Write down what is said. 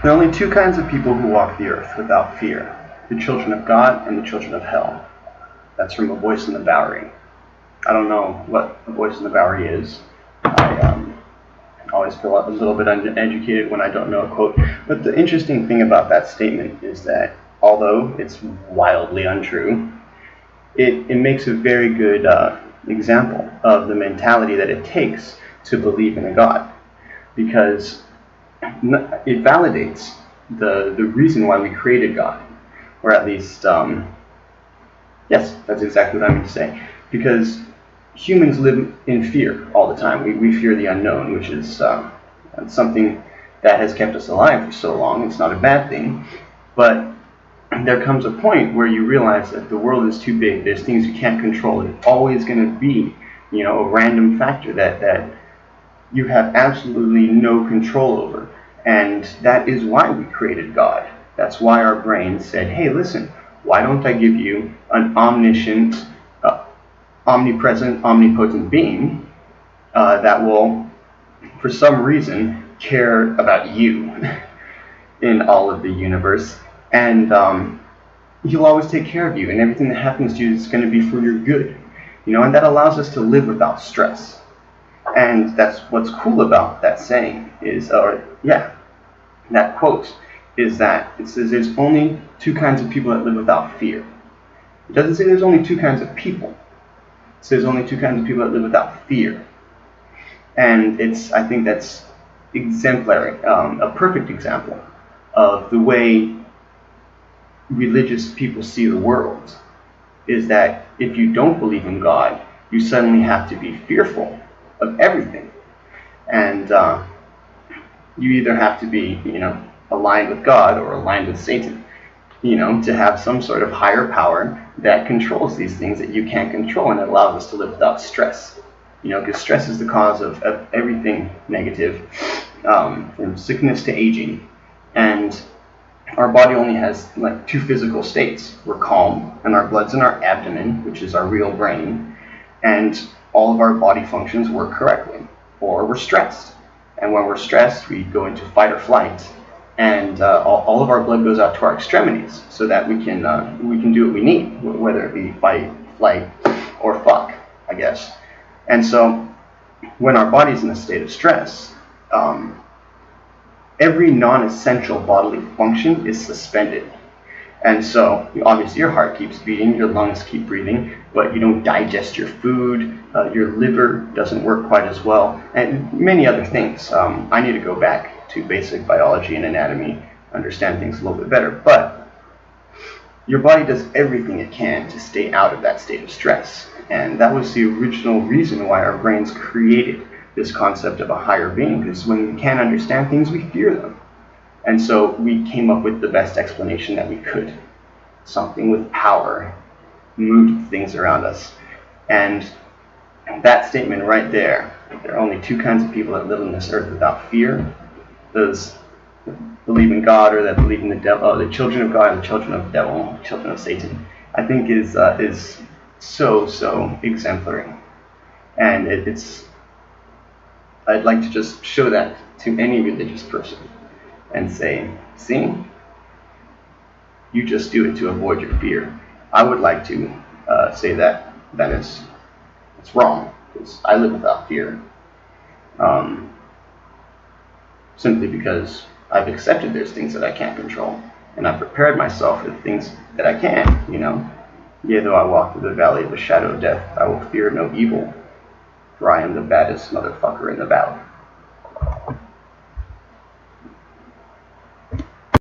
There are only two kinds of people who walk the earth without fear: the children of God and the children of hell. That's from A Voice in the Bowery. I don't know what A Voice in the Bowery is. I always feel a little bit uneducated when I don't know a quote. But the interesting thing about that statement is that although it's wildly untrue, it makes a very good example of the mentality that it takes to believe in a God, because it validates the reason why we created God, or at least, yes, that's exactly what I mean to say, because humans live in fear all the time. We fear the unknown, which is something that has kept us alive for so long. It's not a bad thing, but there comes a point where you realize that the world is too big. There's things you can't control. It's always going to be, a random factor that you have absolutely no control over. And that is why we created God. That's why our brains said, hey, listen, why don't I give you an omniscient, omnipresent, omnipotent being that will, for some reason, care about you in all of the universe. And he'll always take care of you, and everything that happens to you is going to be for your good. And that allows us to live without stress. And that's what's cool about that saying is, that quote is that it says there's only two kinds of people that live without fear. It doesn't say there's only two kinds of people. It says only two kinds of people that live without fear. And I think that's exemplary, a perfect example of the way religious people see the world, is that if you don't believe in God, you suddenly have to be fearful of everything. And you either have to be, aligned with God or aligned with Satan, to have some sort of higher power that controls these things that you can't control, and it allows us to live without stress. Because stress is the cause of everything negative, from sickness to aging. And our body only has like two physical states. We're calm, and our blood's in our abdomen, which is our real brain, and all of our body functions work correctly. Or we're stressed, and when we're stressed, we go into fight or flight, and all of our blood goes out to our extremities so that we can do what we need, whether it be fight, flight, or fuck, I guess. And so when our body's in a state of stress, every non-essential bodily function is suspended. And so obviously your heart keeps beating, your lungs keep breathing, but you don't digest your food, your liver doesn't work quite as well, and many other things. I need to go back to basic biology and anatomy, understand things a little bit better, but your body does everything it can to stay out of that state of stress. And that was the original reason why our brains created this concept of a higher being, because when we can't understand things, we fear them. And so we came up with the best explanation that we could. Something with power moved things around us. And that statement right there, there are only two kinds of people that live on this earth without fear: those that believe in God, or that believe in the devil, the children of God and the children of the devil, children of Satan. I think is so exemplary. And I'd like to just show that to any religious person and say, see, you just do it to avoid your fear. I would like to say that it's wrong, because I live without fear, simply because I've accepted there's things that I can't control, and I've prepared myself for the things that I can. Yea, though I walk through the valley of the shadow of death, I will fear no evil, for I am the baddest motherfucker in the valley.